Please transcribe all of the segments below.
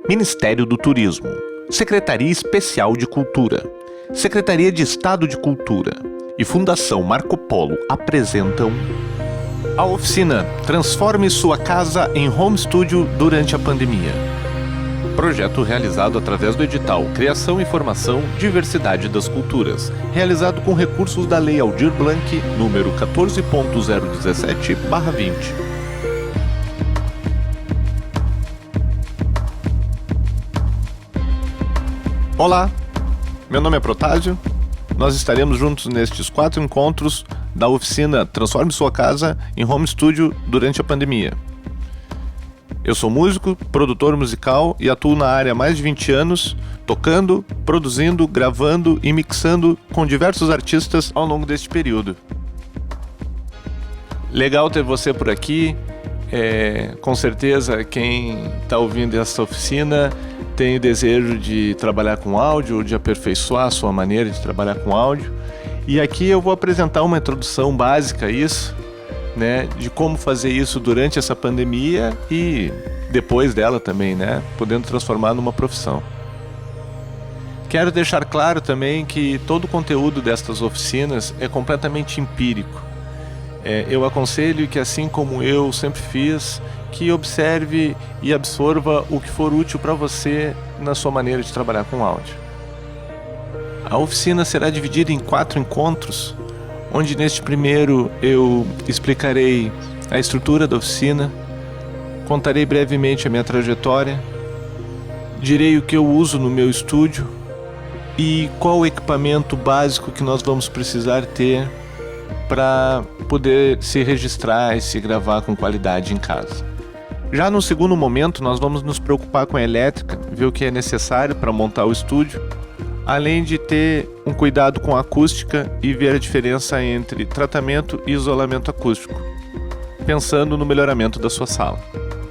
Ministério do Turismo, Secretaria Especial de Cultura, Secretaria de Estado de Cultura e Fundação Marco Polo apresentam a oficina Transforme Sua Casa em Home Studio durante a pandemia. Projeto realizado através do edital Criação e Formação Diversidade das Culturas, realizado com recursos da Lei Aldir Blanc, número 14.017/20. Olá, meu nome é Protásio. Nós estaremos juntos nestes 4 encontros da oficina Transforme Sua Casa em Home Studio durante a pandemia. Eu sou músico, produtor musical e atuo na área há mais de 20 anos, tocando, produzindo, gravando e mixando com diversos artistas ao longo deste período. Legal ter você por aqui. Com certeza quem está ouvindo essa oficina tem o desejo de trabalhar com áudio ou de aperfeiçoar a sua maneira de trabalhar com áudio. E aqui eu vou apresentar uma introdução básica a isso, né, de como fazer isso durante essa pandemia e depois dela também, né, podendo transformar numa profissão. Quero deixar claro também que todo o conteúdo destas oficinas é completamente empírico. Eu aconselho que, assim como eu sempre fiz, que observe e absorva o que for útil para você na sua maneira de trabalhar com áudio. A oficina será dividida em 4 encontros, onde neste primeiro eu explicarei a estrutura da oficina, contarei brevemente a minha trajetória, direi o que eu uso no meu estúdio e qual o equipamento básico que nós vamos precisar ter para poder se registrar e se gravar com qualidade em casa. Já no segundo momento, nós vamos nos preocupar com a elétrica, ver o que é necessário para montar o estúdio, além de ter um cuidado com a acústica e ver a diferença entre tratamento e isolamento acústico, pensando no melhoramento da sua sala.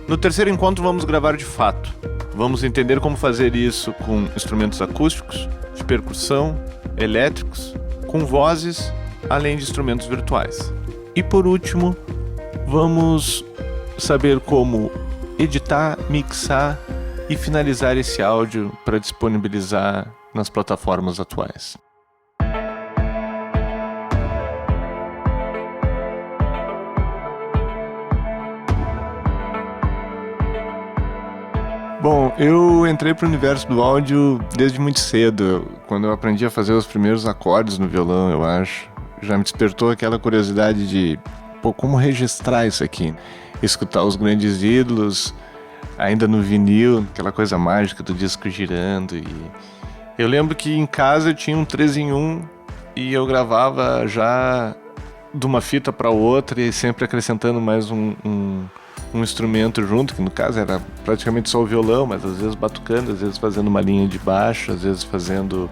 No terceiro encontro, vamos gravar de fato. Vamos entender como fazer isso com instrumentos acústicos, de percussão, elétricos, com vozes, além de instrumentos virtuais. E por último, vamos saber como editar, mixar e finalizar esse áudio para disponibilizar nas plataformas atuais. Bom, eu entrei para o universo do áudio desde muito cedo. Quando eu aprendi a fazer os primeiros acordes no violão, eu acho, já me despertou aquela curiosidade de, como registrar isso aqui? Escutar os grandes ídolos, ainda no vinil, aquela coisa mágica do disco girando. E eu lembro que em casa eu tinha um 3 em 1 e eu gravava já de uma fita para outra e sempre acrescentando mais um instrumento junto, que no caso era praticamente só o violão, mas às vezes batucando, às vezes fazendo uma linha de baixo, às vezes fazendo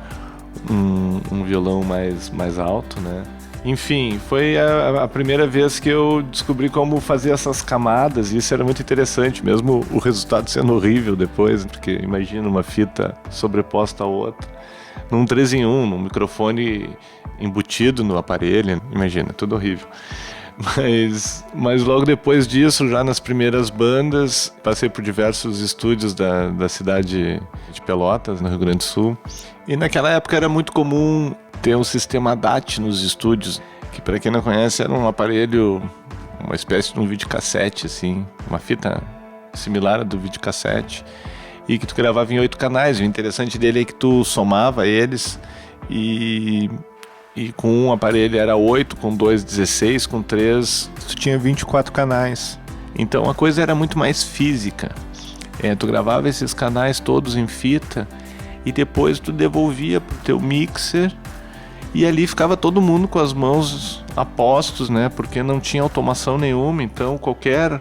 um violão mais alto, né? Enfim, foi a primeira vez que eu descobri como fazer essas camadas, e isso era muito interessante, mesmo o resultado sendo horrível depois, porque imagina uma fita sobreposta a outra, num 3 em 1, num microfone embutido no aparelho, imagina, tudo horrível. Mas logo depois disso, já nas primeiras bandas, passei por diversos estúdios da cidade de Pelotas, no Rio Grande do Sul, e naquela época era muito comum ter um sistema DAT nos estúdios, que para quem não conhece era um aparelho, uma espécie de um videocassete, assim, uma fita similar à do videocassete, e que tu gravava em 8 canais. O interessante dele é que tu somava eles e com um aparelho era 8, com 2, 16, com 3, tu tinha 24 canais. Então a coisa era muito mais física. Tu gravava esses canais todos em fita e depois tu devolvia pro teu mixer e ali ficava todo mundo com as mãos a postos, né? Porque não tinha automação nenhuma, então qualquer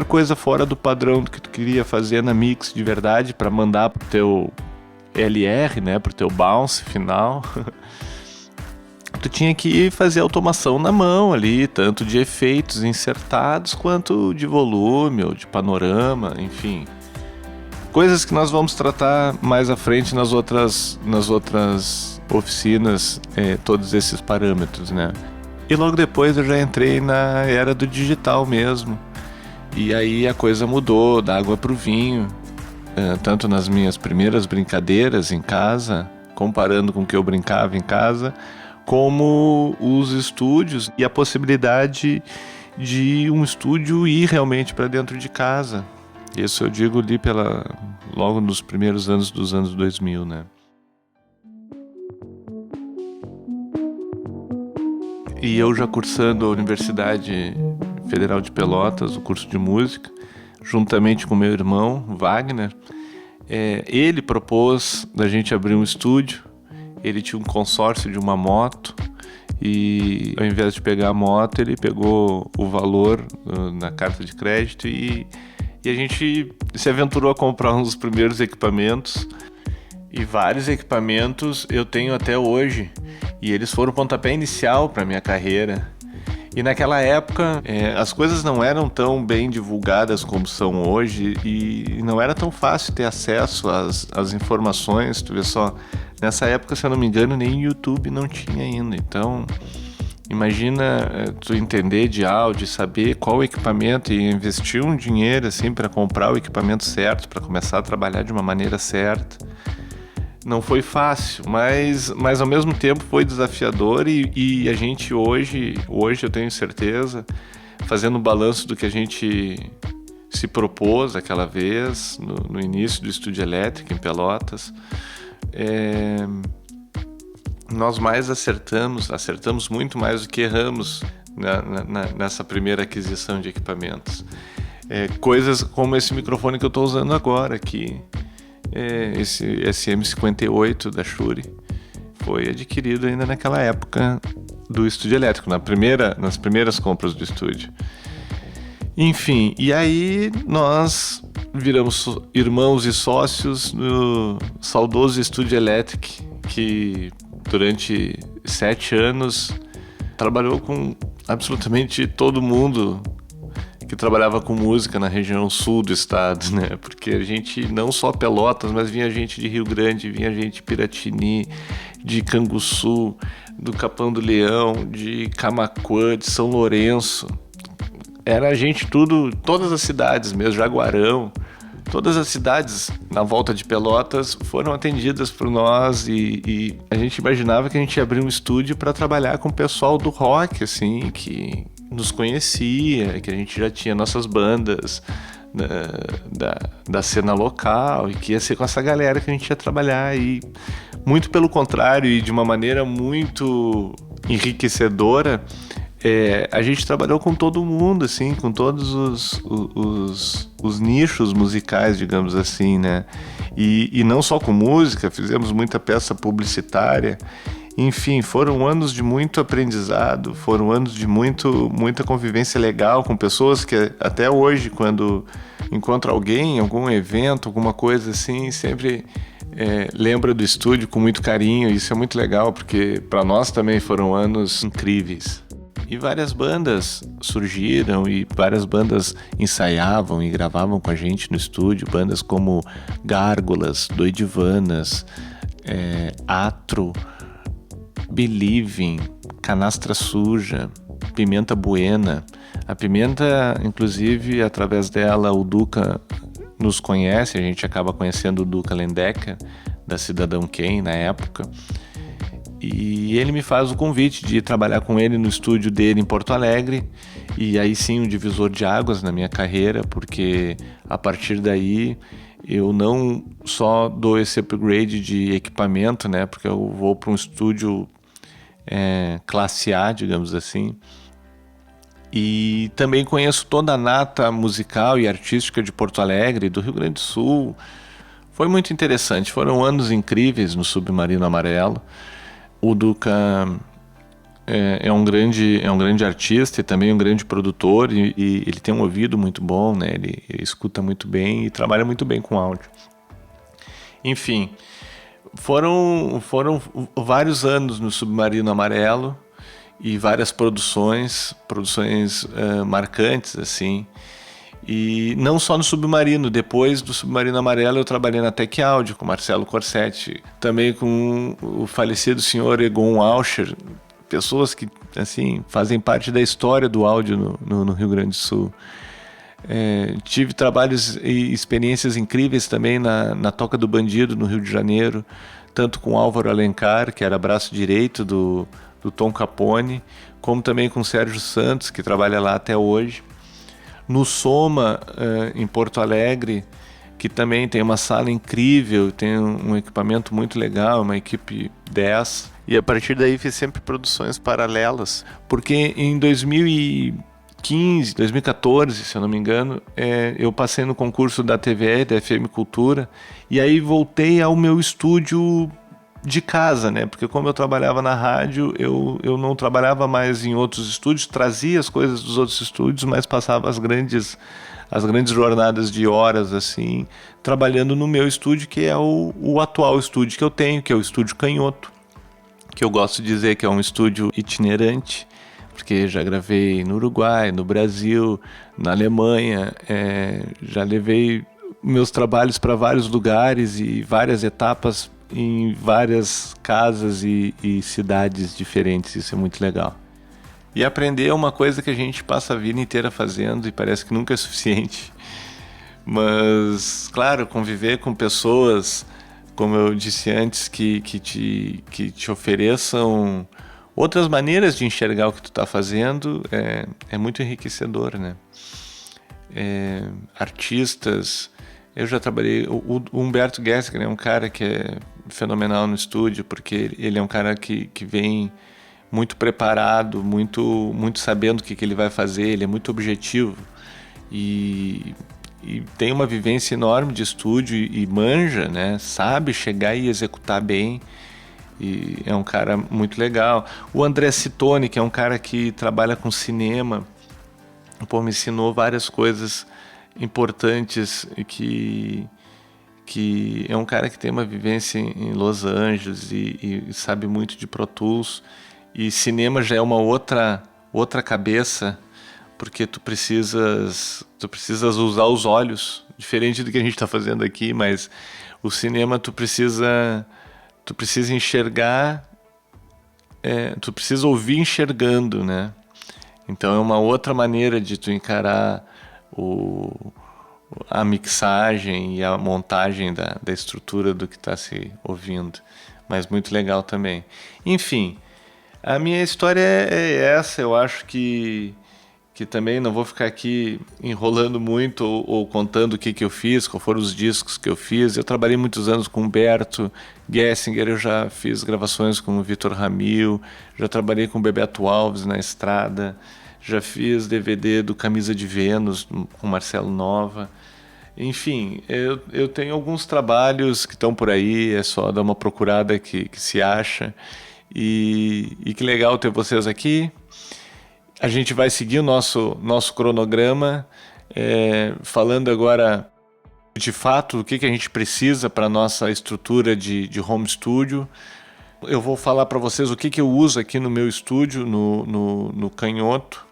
coisa fora do padrão que tu queria fazer na mix de verdade para mandar pro teu LR, né? Pro teu bounce final. Tu tinha que fazer automação na mão ali, tanto de efeitos insertados quanto de volume ou de panorama, enfim. Coisas que nós vamos tratar mais à frente nas outras oficinas, todos esses parâmetros, né? E logo depois eu já entrei na era do digital mesmo. E aí a coisa mudou, da água pro vinho. tanto nas minhas primeiras brincadeiras em casa, comparando com o que eu brincava em casa, como os estúdios e a possibilidade de um estúdio ir realmente para dentro de casa. Isso eu digo ali logo nos primeiros anos dos anos 2000, né? E eu já cursando a Universidade Federal de Pelotas, o curso de música, juntamente com meu irmão, Wagner, ele propôs da gente abrir um estúdio. Ele tinha um consórcio de uma moto e, ao invés de pegar a moto, ele pegou o valor na carta de crédito e a gente se aventurou a comprar um dos primeiros equipamentos. E vários equipamentos eu tenho até hoje, e eles foram o pontapé inicial para minha carreira. E naquela época as coisas não eram tão bem divulgadas como são hoje, e não era tão fácil ter acesso às informações. Tu vê só, nessa época, se eu não me engano, nem YouTube não tinha ainda. Então imagina tu entender de áudio, saber qual equipamento, e investir um dinheiro assim para comprar o equipamento certo, para começar a trabalhar de uma maneira certa. Não foi fácil, mas ao mesmo tempo foi desafiador, e a gente hoje eu tenho certeza, fazendo um balanço do que a gente se propôs aquela vez, no início do Estúdio Elétrico em Pelotas, nós mais acertamos muito mais do que erramos nessa primeira aquisição de equipamentos. Coisas como esse microfone que eu estou usando agora aqui, esse SM58 da Shure, foi adquirido ainda naquela época do Estúdio Elétrico, nas primeiras compras do estúdio. Enfim, e aí nós viramos irmãos e sócios no saudoso Estúdio Elétrico, que durante 7 anos trabalhou com absolutamente todo mundo que trabalhava com música na região sul do estado, né? Porque a gente, não só Pelotas, mas vinha gente de Rio Grande, vinha gente de Piratini, de Canguçu, do Capão do Leão, de Camaquã, de São Lourenço. Era gente todas as cidades mesmo, Jaguarão, todas as cidades na volta de Pelotas foram atendidas por nós, e a gente imaginava que a gente ia abrir um estúdio para trabalhar com o pessoal do rock, assim, que nos conhecia, que a gente já tinha nossas bandas da cena local, e que ia ser com essa galera que a gente ia trabalhar. E muito pelo contrário, e de uma maneira muito enriquecedora, a gente trabalhou com todo mundo, assim, com todos os nichos musicais, digamos assim, né? E não só com música, fizemos muita peça publicitária. Enfim, foram anos de muito aprendizado, foram anos de muita convivência legal com pessoas que até hoje, quando encontro alguém em algum evento, alguma coisa assim, sempre lembra do estúdio com muito carinho. Isso é muito legal, porque para nós também foram anos incríveis. E várias bandas surgiram, e várias bandas ensaiavam e gravavam com a gente no estúdio, bandas como Gárgulas, Doidivanas, Atro, Believing, Canastra Suja, Pimenta Buena. A Pimenta, inclusive, através dela o Duca nos conhece, a gente acaba conhecendo o Duca Lendecker, da Cidadão Kane, na época. E ele me faz o convite de trabalhar com ele no estúdio dele em Porto Alegre, e aí sim um divisor de águas na minha carreira, porque a partir daí eu não só dou esse upgrade de equipamento, né, porque eu vou para um estúdio classe A, digamos assim, e também conheço toda a nata musical e artística de Porto Alegre, do Rio Grande do Sul. Foi muito interessante, foram anos incríveis no Submarino Amarelo. O Duca é um grande artista e também um grande produtor, e ele tem um ouvido muito bom, né? Ele escuta muito bem e trabalha muito bem com áudio. Enfim, foram vários anos no Submarino Amarelo e várias produções marcantes, assim. E não só no Submarino, depois do Submarino Amarelo eu trabalhei na Tec Áudio com Marcelo Corsetti, também com o falecido senhor Egon Auscher, pessoas que assim fazem parte da história do áudio no Rio Grande do Sul. Tive trabalhos e experiências incríveis também na Toca do Bandido, no Rio de Janeiro, tanto com Álvaro Alencar, que era braço direito do Tom Capone, como também com Sérgio Santos, que trabalha lá até hoje. No Soma, em Porto Alegre, que também tem uma sala incrível, tem um equipamento muito legal, uma equipe 10. E a partir daí fiz sempre produções paralelas, porque em 2015, 2014, se eu não me engano, eu passei no concurso da TVE, da FM Cultura, e aí voltei ao meu estúdio de casa, né? Porque como eu trabalhava na rádio, eu não trabalhava mais em outros estúdios, trazia as coisas dos outros estúdios, mas passava as grandes jornadas de horas, assim, trabalhando no meu estúdio, que é o atual estúdio que eu tenho, que é o Estúdio Canhoto, que eu gosto de dizer que é um estúdio itinerante, porque já gravei no Uruguai, no Brasil, na Alemanha, já levei meus trabalhos para vários lugares e várias etapas em várias casas e cidades diferentes. Isso é muito legal. E aprender é uma coisa que a gente passa a vida inteira fazendo e parece que nunca é suficiente. Mas, claro, conviver com pessoas, como eu disse antes, que te ofereçam outras maneiras de enxergar o que tu está fazendo é muito enriquecedor, né? Artistas, eu já trabalhei, o Humberto Gessinger é um cara que é fenomenal no estúdio, porque ele é um cara que vem muito preparado, muito sabendo o que ele vai fazer, ele é muito objetivo e tem uma vivência enorme de estúdio e manja, né? Sabe chegar e executar bem. E é um cara muito legal. O André Citone, que é um cara que trabalha com cinema, me ensinou várias coisas importantes e que é um cara que tem uma vivência em Los Angeles e sabe muito de Pro Tools. E cinema já é uma outra cabeça, porque tu precisas usar os olhos, diferente do que a gente está fazendo aqui, mas o cinema tu precisa enxergar, tu precisa ouvir enxergando, né? Então é uma outra maneira de tu encarar a mixagem e a montagem da estrutura do que está se ouvindo, mas muito legal também. Enfim, a minha história é essa. Eu acho que também não vou ficar aqui enrolando muito ou contando o que eu fiz, quais foram os discos que eu fiz. Eu trabalhei muitos anos com Humberto Gessinger, eu já fiz gravações com o Vitor Ramil, já trabalhei com o Bebeto Alves na estrada, já fiz DVD do Camisa de Vênus com Marcelo Nova. Enfim, eu tenho alguns trabalhos que estão por aí, é só dar uma procurada que se acha. E que legal ter vocês aqui. A gente vai seguir o nosso cronograma, falando agora de fato o que a gente precisa para a nossa estrutura de home studio. Eu vou falar para vocês o que eu uso aqui no meu estúdio, no Canhoto,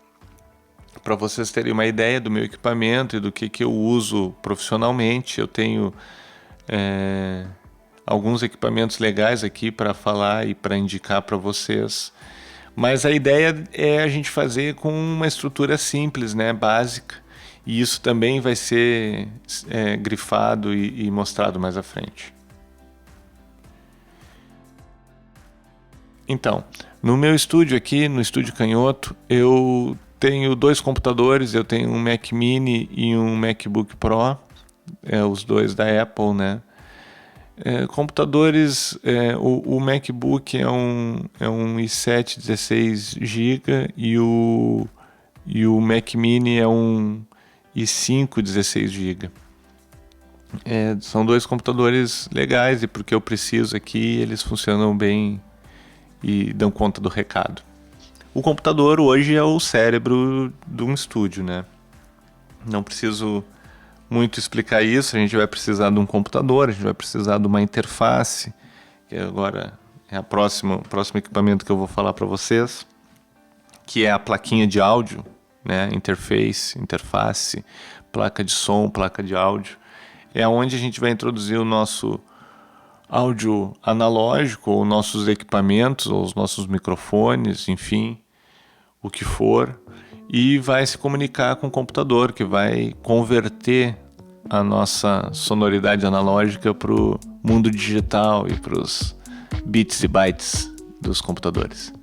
para vocês terem uma ideia do meu equipamento e do que eu uso profissionalmente. Eu tenho alguns equipamentos legais aqui para falar e para indicar para vocês. Mas a ideia é a gente fazer com uma estrutura simples, né, básica, e isso também vai ser grifado e mostrado mais à frente. Então, no meu estúdio aqui, no Estúdio Canhoto, eu tenho 2 computadores, eu tenho um Mac Mini e um MacBook Pro, os 2 da Apple, né? Computadores, o MacBook é um i7 16GB e o Mac Mini é um i5 16GB. São 2 computadores legais e porque eu preciso aqui, eles funcionam bem e dão conta do recado. O computador hoje é o cérebro de um estúdio, né? Não preciso muito explicar isso. A gente vai precisar de um computador, a gente vai precisar de uma interface, que agora é o próximo equipamento que eu vou falar para vocês, que é a plaquinha de áudio, né? Interface, placa de som, placa de áudio. É onde a gente vai introduzir o nosso áudio analógico, ou nossos equipamentos, ou os nossos microfones, enfim, o que for. e vai se comunicar com o computador, que vai converter a nossa sonoridade analógica para o mundo digital e para os bits e bytes dos computadores.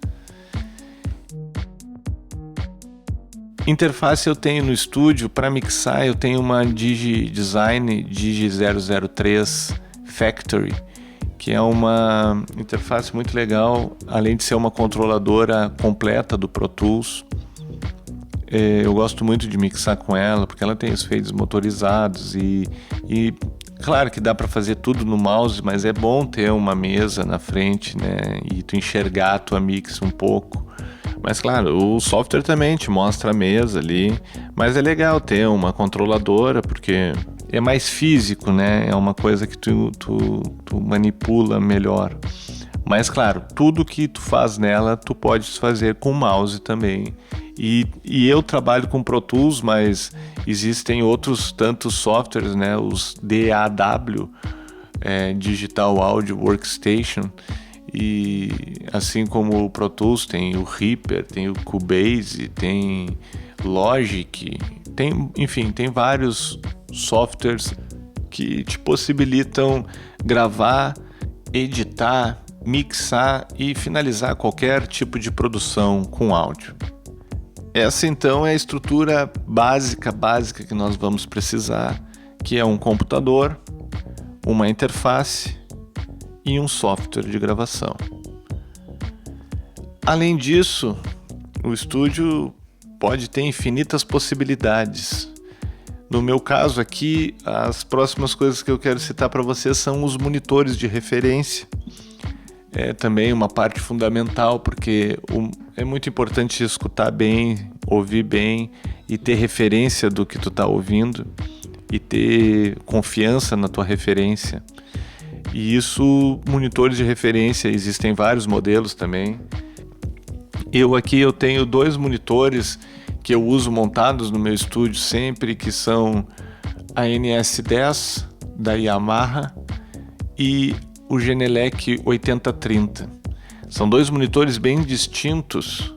Interface eu tenho no estúdio. Para mixar eu tenho uma DigiDesign Digi003 Factory, que é uma interface muito legal, além de ser uma controladora completa do Pro Tools. Eu gosto muito de mixar com ela, porque ela tem os fades motorizados e claro que dá para fazer tudo no mouse, mas é bom ter uma mesa na frente, né, e tu enxergar a tua mix um pouco. Mas claro, o software também te mostra a mesa ali, mas é legal ter uma controladora, porque é mais físico, né? É uma coisa que tu manipula melhor. Mas claro, tudo que tu faz nela, tu podes fazer com o mouse também. E eu trabalho com Pro Tools, mas existem outros tantos softwares, né? Os DAW, Digital Audio Workstation. E assim como o Pro Tools, tem o Reaper, tem o Cubase, tem Logic, tem vários softwares que te possibilitam gravar, editar, mixar e finalizar qualquer tipo de produção com áudio. Essa então é a estrutura básica que nós vamos precisar, que é um computador, uma interface e um software de gravação. Além disso, o estúdio pode ter infinitas possibilidades. No meu caso aqui, as próximas coisas que eu quero citar para vocês são os monitores de referência. É também uma parte fundamental, porque é muito importante escutar bem, ouvir bem e ter referência do que tu está ouvindo e ter confiança na tua referência. E isso, monitores de referência, existem vários modelos também. Eu tenho 2 monitores que eu uso montados no meu estúdio sempre, que são a NS10 da Yamaha e o Genelec 8030. São 2 monitores bem distintos.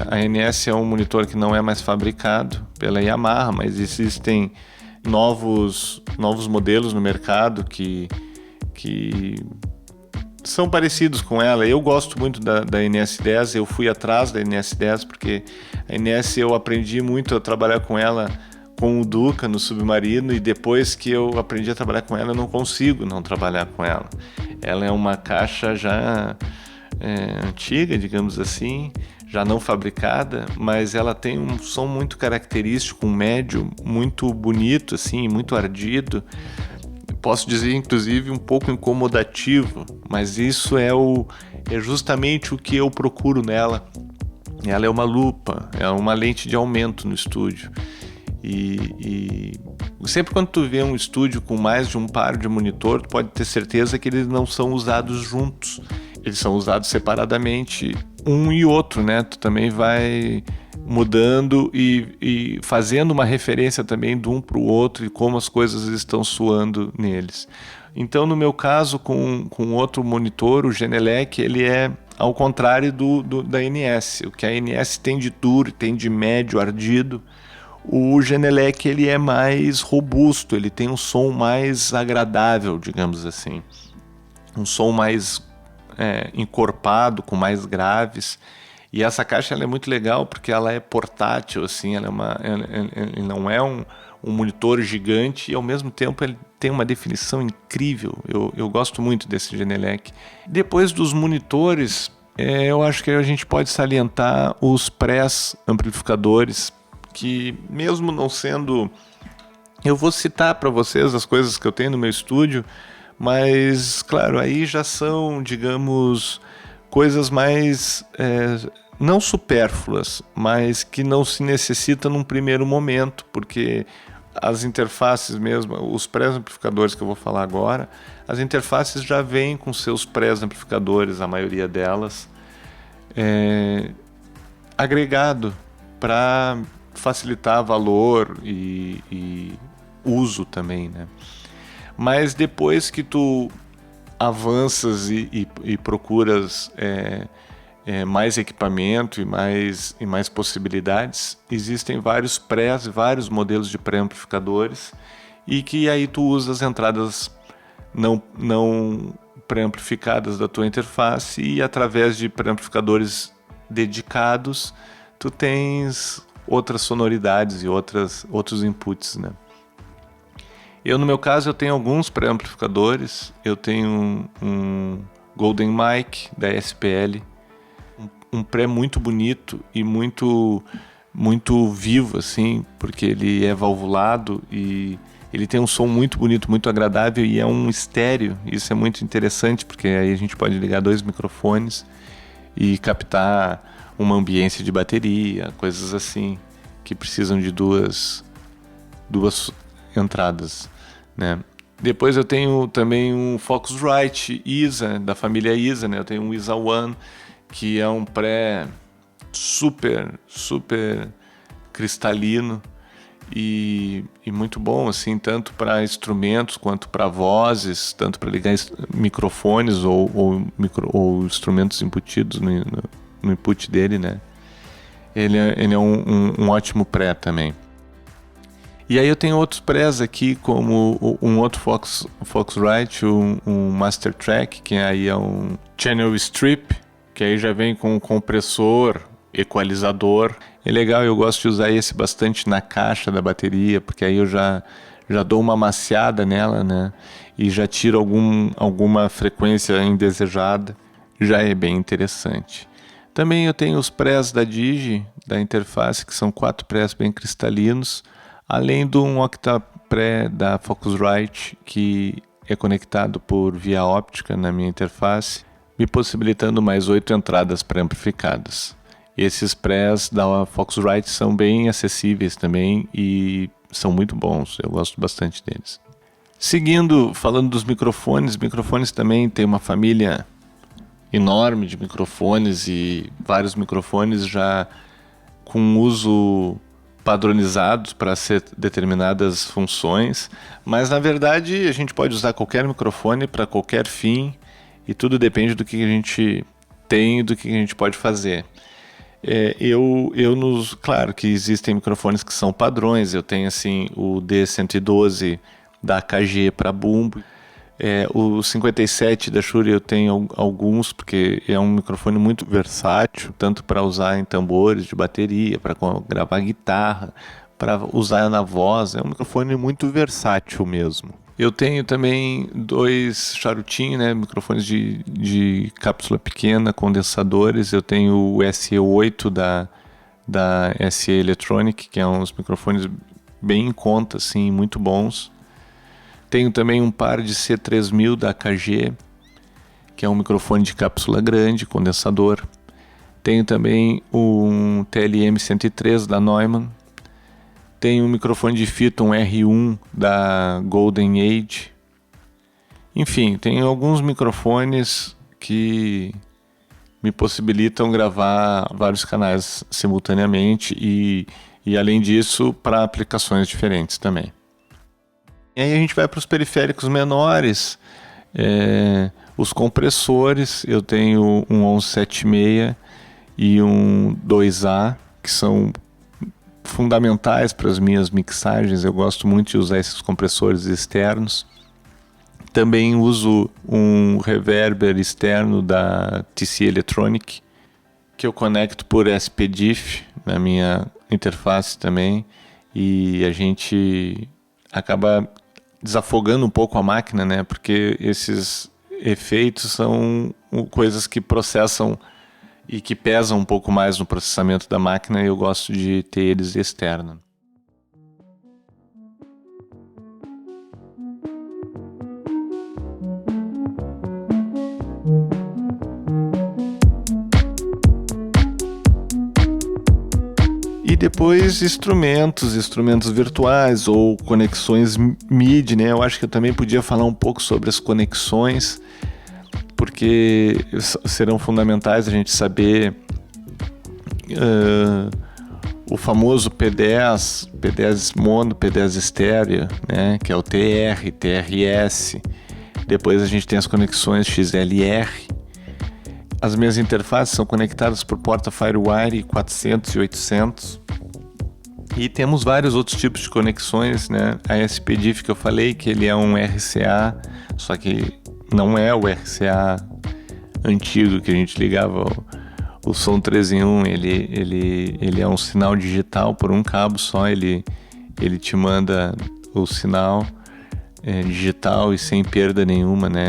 A NS é um monitor que não é mais fabricado pela Yamaha, mas existem novos modelos no mercado que são parecidos com ela. Eu gosto muito da NS10, eu fui atrás da NS10 porque a NS eu aprendi muito a trabalhar com ela com o Duca no Submarino, e depois que eu aprendi a trabalhar com ela eu não consigo não trabalhar com ela. Ela é uma caixa já antiga, digamos assim, já não fabricada, mas ela tem um som muito característico, um médio muito bonito, assim, muito ardido. Posso dizer, inclusive, um pouco incomodativo, mas isso é justamente o que eu procuro nela. Ela é uma lupa, é uma lente de aumento no estúdio. E sempre quando tu vê um estúdio com mais de um par de monitor, tu pode ter certeza que eles não são usados juntos. Eles são usados separadamente, um e outro, né? Tu também vai mudando e fazendo uma referência também de um para o outro e como as coisas estão soando neles. Então, no meu caso, com outro monitor, o Genelec, ele é ao contrário da NS. O que a NS tem de duro, tem de médio, ardido, o Genelec ele é mais robusto, ele tem um som mais agradável, digamos assim. Um som mais encorpado, com mais graves. E essa caixa ela é muito legal porque ela é portátil, assim, ela não é um monitor gigante e ao mesmo tempo ele tem uma definição incrível. Eu gosto muito desse Genelec. Depois dos monitores, eu acho que a gente pode salientar os pré-amplificadores, que mesmo não sendo... Eu vou citar para vocês as coisas que eu tenho no meu estúdio, mas, claro, aí já são, digamos, coisas mais... não supérfluas, mas que não se necessita num primeiro momento, porque as interfaces mesmo, os pré-amplificadores que eu vou falar agora, as interfaces já vêm com seus pré-amplificadores, a maioria delas, agregado para facilitar valor e uso também, né? Mas depois que tu avanças e procuras mais equipamento e mais possibilidades, existem vários prés, vários modelos de pré-amplificadores, e que aí tu usa as entradas não pré-amplificadas da tua interface, e através de pré-amplificadores dedicados tu tens outras sonoridades e outros inputs, né? No meu caso, eu tenho alguns pré-amplificadores. Eu tenho um Golden Mic da SPL, um pré muito bonito e muito vivo, assim, porque ele é valvulado e ele tem um som muito bonito, muito agradável, e é um estéreo. Isso é muito interessante, porque aí a gente pode ligar 2 microfones e captar uma ambiência de bateria, coisas assim, que precisam de duas entradas, né? Depois eu tenho também um Focusrite ISA, da família ISA, né? Eu tenho um ISA One, que é um pré super cristalino e muito bom, assim, tanto para instrumentos quanto para vozes, tanto para ligar microfones ou instrumentos embutidos no input dele, né? Ele é um ótimo pré também. E aí eu tenho outros prés aqui, como um outro Focusrite, um Master Track, que aí é um Channel Strip, que aí já vem com compressor, equalizador. É legal, eu gosto de usar esse bastante na caixa da bateria, porque aí eu já dou uma maciada nela, né? E já tiro alguma frequência indesejada. Já é bem interessante. Também eu tenho os prés da Digi, da interface, que são 4 prés bem cristalinos, além de um octapré da Focusrite, que é conectado por via óptica na minha interface, me possibilitando mais 8 entradas pré-amplificadas. Esses prés da Focusrite são bem acessíveis também e são muito bons, eu gosto bastante deles. Seguindo, falando dos microfones também tem uma família enorme de microfones, e vários microfones já com uso padronizados para ser determinadas funções, mas na verdade a gente pode usar qualquer microfone para qualquer fim, e tudo depende do que a gente tem e do que a gente pode fazer. Claro que existem microfones que são padrões. Eu tenho assim o D112 da AKG para bumbo, o 57 da Shure eu tenho alguns, porque é um microfone muito versátil, tanto para usar em tambores de bateria, para gravar guitarra, para usar na voz. É um microfone muito versátil mesmo. Eu tenho também 2 charutinhos, né, microfones de cápsula pequena, condensadores. Eu tenho o SE8 da SE Electronic, que é uns microfones bem em conta, assim, muito bons. Tenho também um par de C3000 da AKG, que é um microfone de cápsula grande, condensador. Tenho também um TLM-103 da Neumann. Tenho um microfone de fita, um R1 da Golden Age. Enfim, tenho alguns microfones que me possibilitam gravar vários canais simultaneamente e além disso, para aplicações diferentes também. E aí a gente vai para os periféricos menores, os compressores. Eu tenho um 1176 e um 2A, que são fundamentais para as minhas mixagens. Eu gosto muito de usar esses compressores externos. Também uso um reverber externo da TC Electronic, que eu conecto por SPDIF na minha interface também, e a gente acaba desafogando um pouco a máquina, né? Porque esses efeitos são coisas que processam e que pesam um pouco mais no processamento da máquina, e eu gosto de ter eles externo. E depois instrumentos virtuais ou conexões MIDI, né? Eu acho que eu também podia falar um pouco sobre as conexões, porque serão fundamentais a gente saber o famoso P10 mono, P10 estéreo, né? Que é o TR, TRS. Depois a gente tem as conexões XLR. As minhas interfaces são conectadas por porta FireWire 400 e 800. E temos vários outros tipos de conexões, né? A SPDIF que eu falei, que ele é um RCA, só que não é o RCA antigo que a gente ligava o som 3 em 1. Ele é um sinal digital por um cabo só, ele te manda o sinal digital e sem perda nenhuma, né?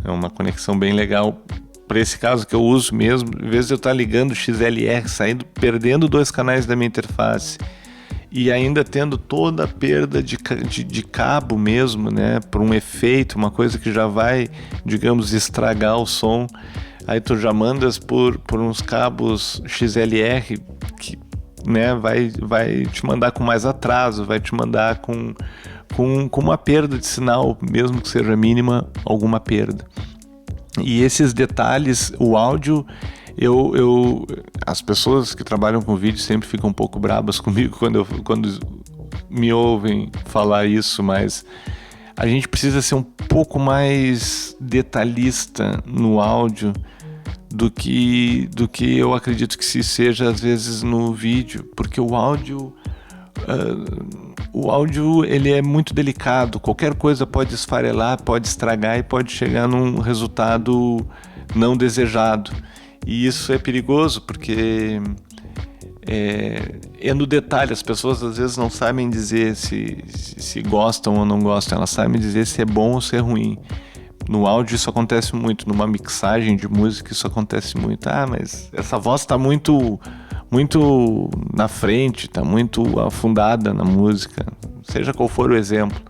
É uma conexão bem legal. Para esse caso que eu uso mesmo, em vez de eu estar ligando o XLR, perdendo 2 canais da minha interface e ainda tendo toda a perda de cabo mesmo, né, por um efeito, uma coisa que já vai, digamos, estragar o som, aí tu já mandas por uns cabos XLR que, né, vai te mandar com mais atraso, vai te mandar com uma perda de sinal, mesmo que seja mínima, alguma perda. E esses detalhes, o áudio, as pessoas que trabalham com vídeo sempre ficam um pouco brabas comigo quando me ouvem falar isso, mas a gente precisa ser um pouco mais detalhista no áudio do que eu acredito que se seja às vezes no vídeo, porque o áudio ele é muito delicado, qualquer coisa pode esfarelar, pode estragar e pode chegar num resultado não desejado. E isso é perigoso porque é no detalhe. As pessoas às vezes não sabem dizer se gostam ou não gostam, elas sabem dizer se é bom ou se é ruim. No áudio isso acontece muito, numa mixagem de música isso acontece muito. Mas essa voz está muito na frente, está muito afundada na música, seja qual for o exemplo.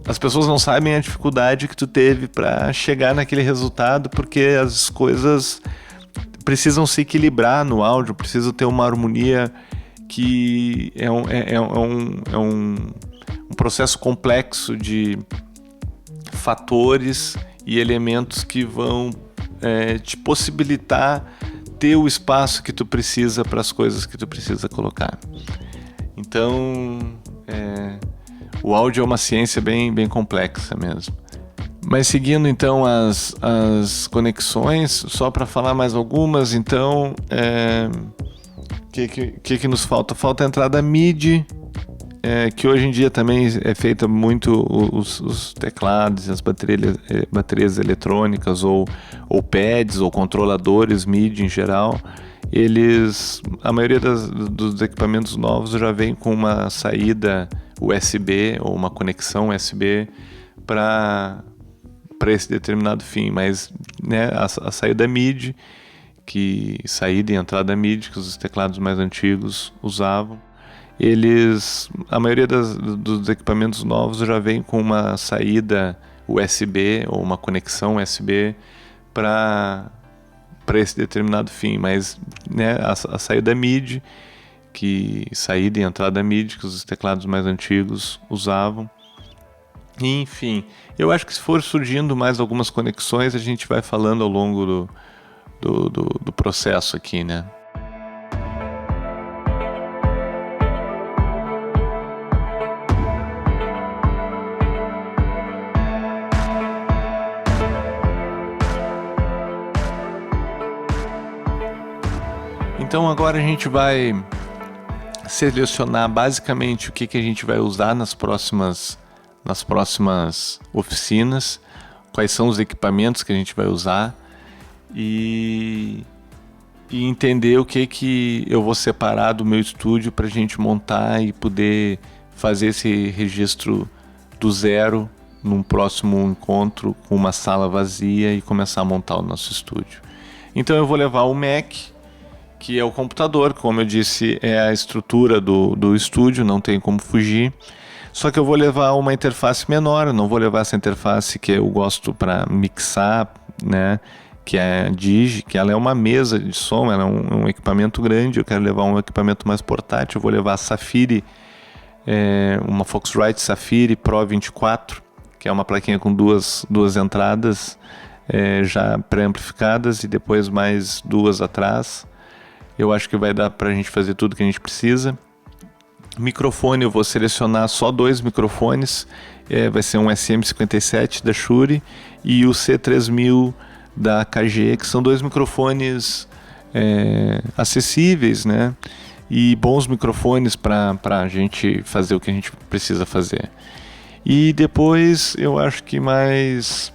As pessoas não sabem a dificuldade que tu teve para chegar naquele resultado, porque as coisas precisam se equilibrar no áudio, precisa ter uma harmonia que é um processo complexo de fatores e elementos que vão te possibilitar ter o espaço que tu precisa para as coisas que tu precisa colocar. Então, o áudio é uma ciência bem, bem complexa mesmo. Mas seguindo então as conexões, só para falar mais algumas, então, que nos falta? Falta a entrada MIDI, que hoje em dia também é feita muito os teclados, as baterias eletrônicas ou pads ou controladores MIDI em geral. A maioria dos equipamentos novos já vem com uma saída USB ou uma conexão USB para esse determinado fim, mas, né, a saída MIDI, saída e entrada MIDI que os teclados mais antigos usavam, a maioria dos equipamentos novos já vem com uma saída USB ou uma conexão USB para esse determinado fim, mas, né, a saída MIDI, saída e entrada MIDI que os teclados mais antigos usavam. E, enfim, eu acho que se for surgindo mais algumas conexões, a gente vai falando ao longo do processo aqui, né? Então agora a gente vai selecionar basicamente o que a gente vai usar nas próximas oficinas, quais são os equipamentos que a gente vai usar e entender o que eu vou separar do meu estúdio para a gente montar e poder fazer esse registro do zero num próximo encontro com uma sala vazia e começar a montar o nosso estúdio. Então eu vou levar o Mac, que é o computador, como eu disse, é a estrutura do estúdio, não tem como fugir. Só que eu vou levar uma interface menor, eu não vou levar essa interface que eu gosto para mixar, né? Que é a Digi, que ela é uma mesa de som, ela é um equipamento grande. Eu quero levar um equipamento mais portátil, eu vou levar a Safiri, uma Focusrite Safiri Pro 24, que é uma plaquinha com duas entradas já pré-amplificadas e depois mais 2 atrás. Eu acho que vai dar para a gente fazer tudo que a gente precisa. Microfone, eu vou selecionar só 2 microfones, vai ser um SM57 da Shure e o C3000 da AKG, que são 2 microfones acessíveis, né? E bons microfones para a gente fazer o que a gente precisa fazer. E depois eu acho que mais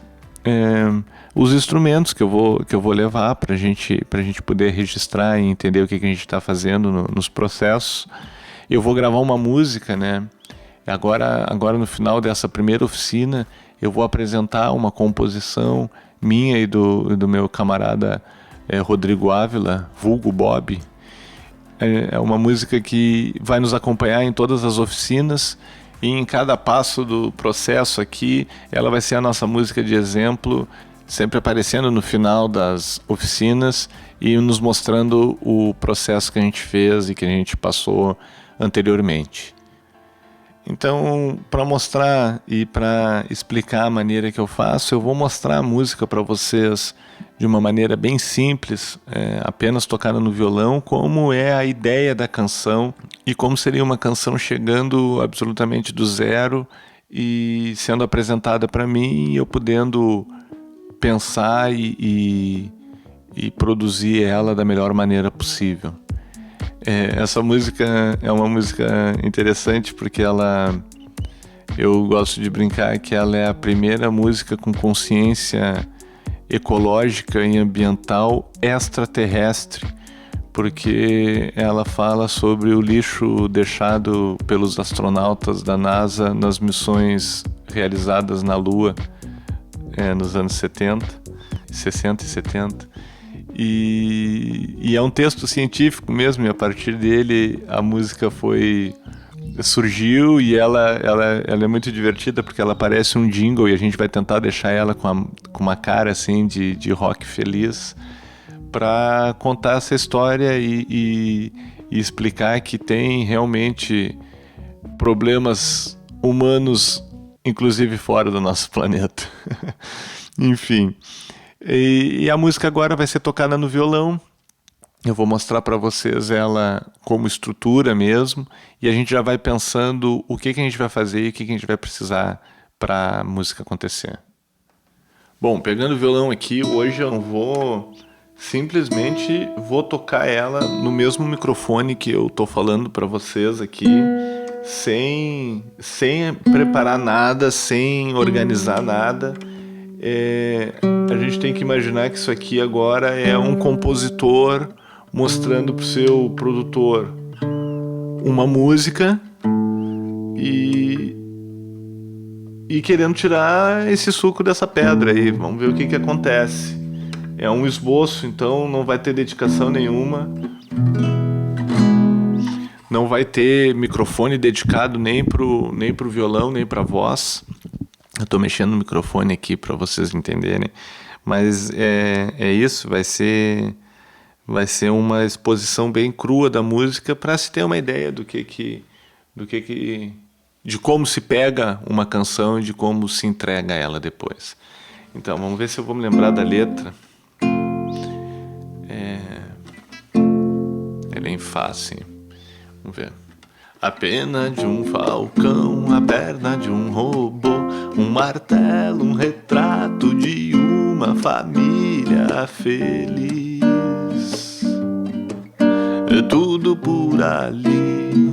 os instrumentos que eu vou levar para a gente poder registrar e entender o que a gente está fazendo nos processos. Eu vou gravar uma música, né? Agora no final dessa primeira oficina eu vou apresentar uma composição minha e do meu camarada Rodrigo Ávila, vulgo Bob. É uma música que vai nos acompanhar em todas as oficinas e em cada passo do processo aqui, ela vai ser a nossa música de exemplo, sempre aparecendo no final das oficinas e nos mostrando o processo que a gente fez e que a gente passou anteriormente. Então, para mostrar e para explicar a maneira que eu faço, eu vou mostrar a música para vocês de uma maneira bem simples, apenas tocada no violão, como é a ideia da canção e como seria uma canção chegando absolutamente do zero e sendo apresentada para mim e eu podendo pensar e produzir ela da melhor maneira possível. Essa música é uma música interessante porque eu gosto de brincar que ela é a primeira música com consciência ecológica e ambiental extraterrestre, porque ela fala sobre o lixo deixado pelos astronautas da NASA nas missões realizadas na Lua nos anos 60 e 70. E é um texto científico mesmo, e a partir dele a música surgiu e ela é muito divertida porque ela parece um jingle e a gente vai tentar deixar ela com uma cara assim de rock feliz para contar essa história e explicar que tem realmente problemas humanos, inclusive fora do nosso planeta. Enfim. E a música agora vai ser tocada no violão. Eu vou mostrar para vocês ela como estrutura mesmo. E a gente já vai pensando o que a gente vai fazer e o que a gente vai precisar para a música acontecer. Bom, pegando o violão aqui, hoje eu simplesmente vou tocar ela no mesmo microfone que eu tô falando para vocês aqui, sem preparar nada, sem organizar nada. A gente tem que imaginar que isso aqui agora é um compositor mostrando pro seu produtor uma música e querendo tirar esse suco dessa pedra aí. Vamos ver o que acontece. É um esboço, então não vai ter dedicação nenhuma. Não vai ter microfone dedicado nem pro violão, nem pra voz. Eu tô mexendo no microfone aqui para vocês entenderem, mas é isso, vai ser uma exposição bem crua da música para se ter uma ideia de como se pega uma canção e de como se entrega ela depois. Então, vamos ver se eu vou me lembrar da letra. É bem fácil. Vamos ver. A pena de um falcão, a perna de um robô, um martelo, um retrato de uma família feliz. É tudo por ali.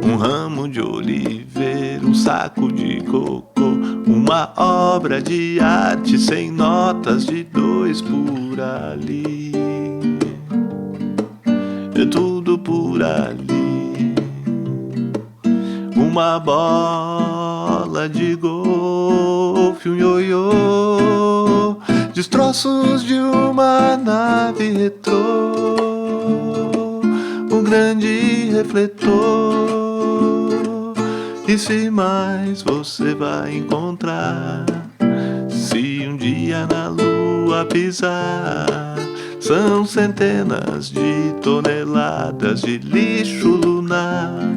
Um ramo de oliveira, um saco de cocô, uma obra de arte sem notas de 2 por ali. É tudo por ali. Uma bola de golfe, um ioiô, destroços de uma nave retrô, um grande refletor. E se mais você vai encontrar, se um dia na lua pisar, são centenas de toneladas de lixo lunar.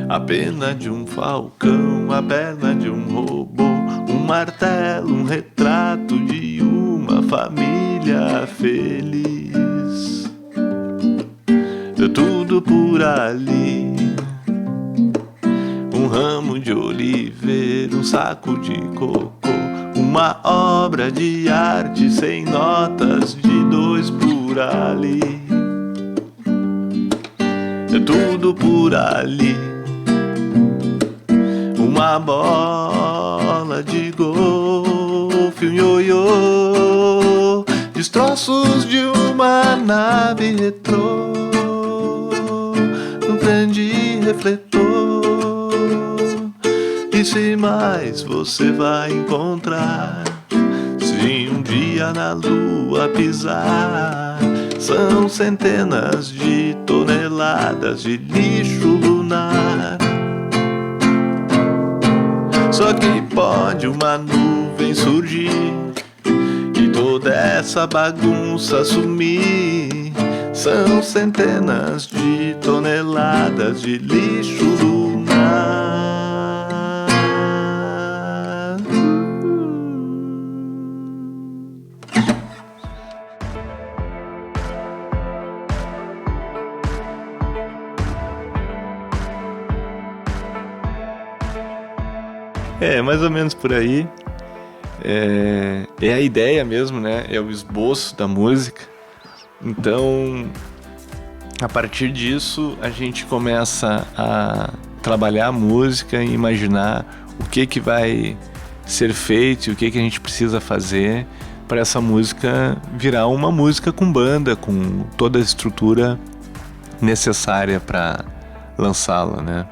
A pena de um falcão, a perna de um robô, um martelo, um retrato de uma família feliz. É tudo por ali. Um ramo de oliveira, um saco de cocô, uma obra de arte sem notas de 2 por ali. É tudo por ali. Uma bola de golfe, um ioiô, destroços de uma nave retrô, um grande refletor. E se mais você vai encontrar, se um dia na lua pisar, são centenas de toneladas de lixo lunar. Só que pode uma nuvem surgir e toda essa bagunça sumir. São centenas de toneladas de lixo lunar. É, mais ou menos por aí. É a ideia mesmo, né? É o esboço da música. Então, a partir disso, a gente começa a trabalhar a música e imaginar o que vai ser feito, o que a gente precisa fazer para essa música virar uma música com banda, com toda a estrutura necessária para lançá-la, né?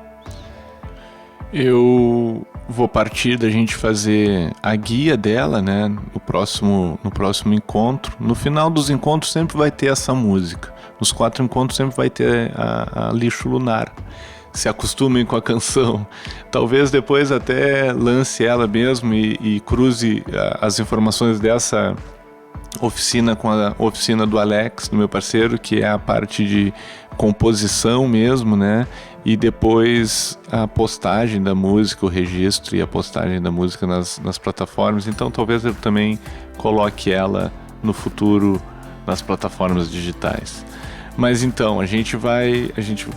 Eu vou partir da gente fazer a guia dela, né, no próximo encontro. No final dos encontros sempre vai ter essa música. Nos 4 encontros sempre vai ter a Lixo Lunar. Se acostumem com a canção. Talvez depois até lance ela mesmo e cruze as informações dessa oficina com a oficina do Alex, do meu parceiro, que é a parte de composição mesmo, né? E depois a postagem da música, o registro e a postagem da música nas plataformas. Então talvez eu também coloque ela no futuro nas plataformas digitais. Mas então,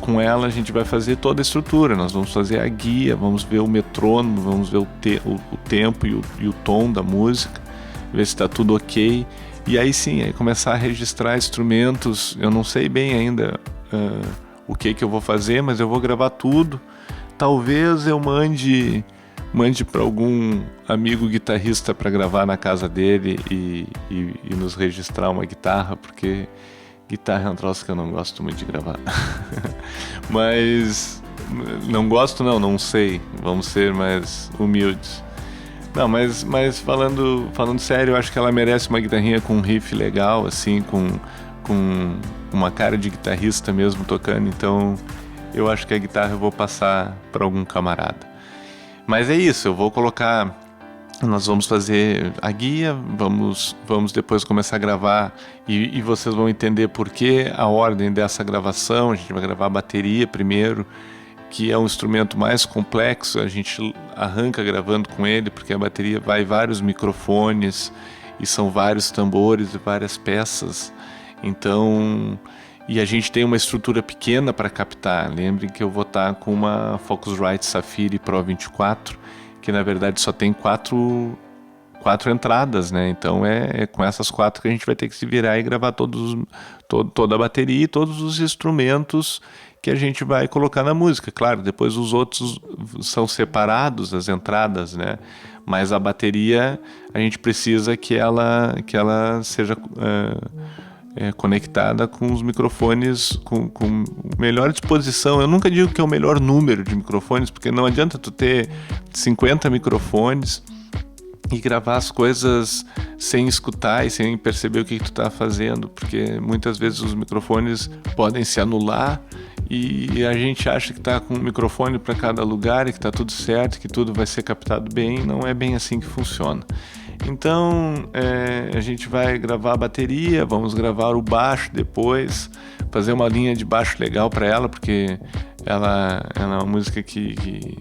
com ela a gente vai fazer toda a estrutura. Nós vamos fazer a guia, vamos ver o metrônomo, vamos ver o tempo e o tom da música, ver se está tudo ok. E aí sim, aí começar a registrar instrumentos. Eu não sei bem ainda o que eu vou fazer, mas eu vou gravar tudo. Talvez eu mande para algum amigo guitarrista para gravar na casa dele e nos registrar uma guitarra, porque guitarra é um troço que eu não gosto muito de gravar. Mas não gosto não sei, vamos ser mais humildes. Não, mas falando sério, eu acho que ela merece uma guitarrinha com um riff legal, assim, com uma cara de guitarrista mesmo tocando. Então eu acho que a guitarra eu vou passar para algum camarada. Mas é isso, eu vou colocar... Nós vamos fazer a guia, vamos depois começar a gravar e vocês vão entender por que a ordem dessa gravação. A gente vai gravar a bateria primeiro, que é um instrumento mais complexo. A gente arranca gravando com ele, porque a bateria vai vários microfones e são vários tambores e várias peças. Então, e a gente tem uma estrutura pequena para captar. Lembrem que eu vou estar com uma Focusrite Safire Pro 24, que na verdade só tem quatro entradas, né? Então é com essas 4 que a gente vai ter que se virar e gravar toda a bateria e todos os instrumentos que a gente vai colocar na música. Claro, depois os outros são separados, as entradas, né? Mas a bateria, a gente precisa que ela seja conectada com os microfones com melhor disposição. Eu nunca digo que é o melhor número de microfones, porque não adianta tu ter 50 microfones e gravar as coisas sem escutar e sem perceber o que tu tá fazendo, porque muitas vezes os microfones podem se anular e a gente acha que tá com um microfone para cada lugar e que tá tudo certo, que tudo vai ser captado bem. Não é bem assim que funciona. Então a gente vai gravar a bateria, vamos gravar o baixo depois, fazer uma linha de baixo legal para ela, porque ela é uma música que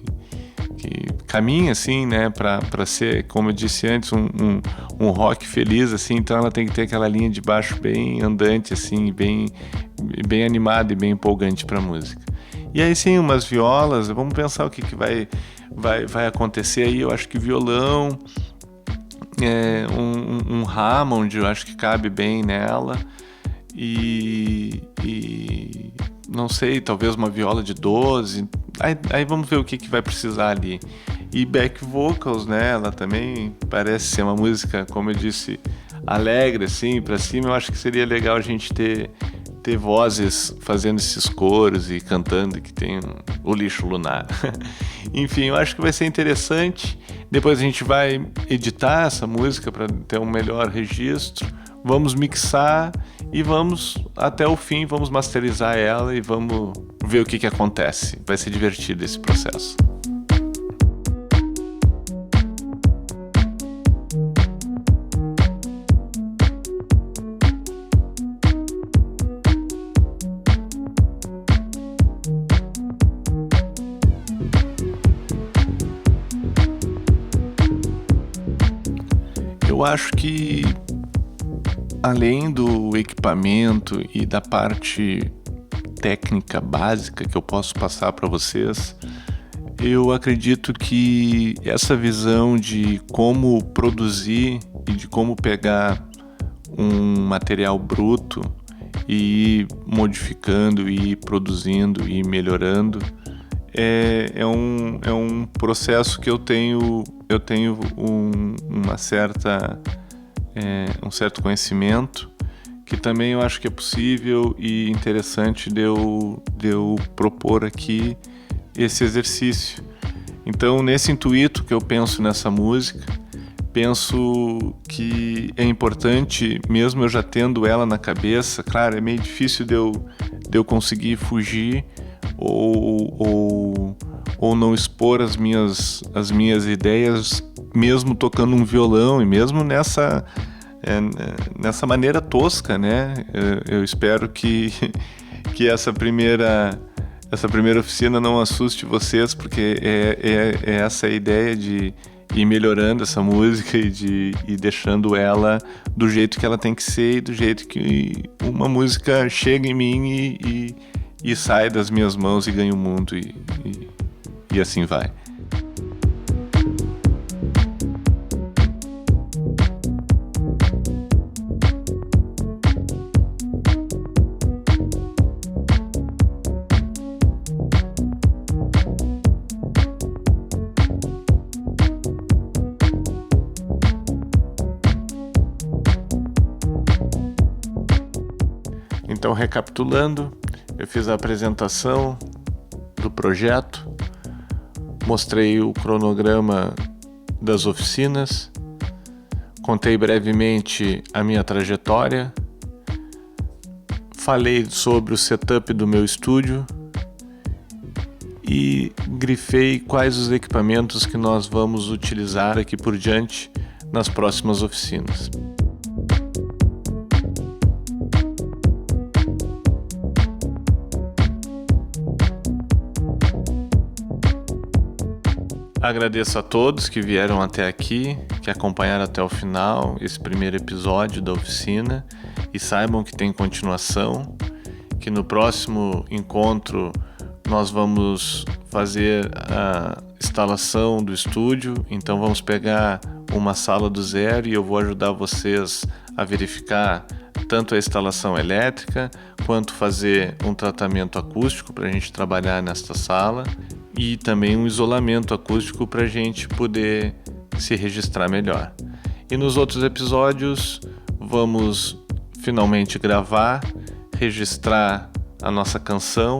caminha assim, né, para ser, como eu disse antes, um rock feliz assim. Então ela tem que ter aquela linha de baixo bem andante assim, bem animada e bem empolgante para a música. E aí sim, umas violas. Vamos pensar o que vai acontecer aí. Eu acho que violão, um Hammond, eu acho que cabe bem nela. E não sei, talvez uma viola de 12. Aí vamos ver o que vai precisar ali. E back vocals, né? Ela também parece ser uma música, como eu disse, alegre, assim, pra cima. Eu acho que seria legal a gente ter vozes fazendo esses coros e cantando, que tem o lixo lunar. Enfim, eu acho que vai ser interessante. Depois a gente vai editar essa música para ter um melhor registro. Vamos mixar e vamos até o fim, vamos masterizar ela e vamos ver o que acontece. Vai ser divertido esse processo. Eu acho que, além do equipamento e da parte técnica básica que eu posso passar para vocês, eu acredito que essa visão de como produzir e de como pegar um material bruto e ir modificando, e ir produzindo e ir melhorando é um processo que eu tenho um certo conhecimento, que também eu acho que é possível e interessante de eu propor aqui esse exercício. Então, nesse intuito que eu penso nessa música, penso que é importante, mesmo eu já tendo ela na cabeça, claro, é meio difícil de eu conseguir fugir ou não expor as minhas ideias, mesmo tocando um violão e mesmo nessa maneira tosca, né? Eu espero que essa primeira oficina não assuste vocês, porque é essa a ideia de ir melhorando essa música e de ir deixando ela do jeito que ela tem que ser e do jeito que uma música chega em mim e sai das minhas mãos e ganha o mundo e assim vai. Então, recapitulando, eu fiz a apresentação do projeto, mostrei o cronograma das oficinas, contei brevemente a minha trajetória, falei sobre o setup do meu estúdio e grifei quais os equipamentos que nós vamos utilizar aqui por diante nas próximas oficinas. Agradeço a todos que vieram até aqui, que acompanharam até o final esse primeiro episódio da oficina, e saibam que tem continuação, que no próximo encontro nós vamos fazer a instalação do estúdio. Então vamos pegar uma sala do zero e eu vou ajudar vocês a verificar tanto a instalação elétrica quanto fazer um tratamento acústico para a gente trabalhar nesta sala, e também um isolamento acústico para a gente poder se registrar melhor. E nos outros episódios vamos finalmente gravar, registrar a nossa canção,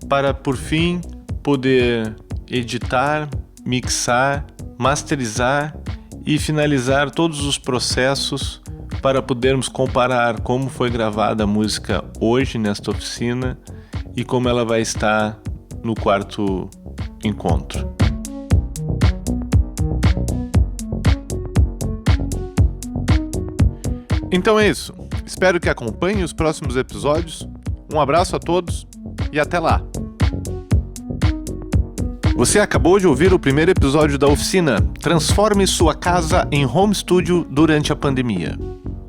para por fim poder editar, mixar, masterizar e finalizar todos os processos para podermos comparar como foi gravada a música hoje nesta oficina e como ela vai estar no quarto encontro. Então é isso. Espero que acompanhem os próximos episódios. Um abraço a todos e até lá! Você acabou de ouvir o primeiro episódio da oficina Transforme sua casa em home studio durante a pandemia.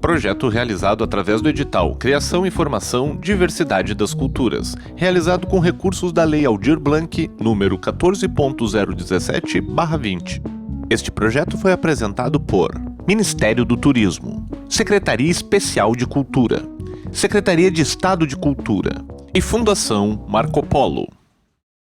Projeto realizado através do edital Criação e Formação Diversidade das Culturas, realizado com recursos da Lei Aldir Blanc, número 14.017/20. Este projeto foi apresentado por Ministério do Turismo, Secretaria Especial de Cultura, Secretaria de Estado de Cultura e Fundação Marco Polo.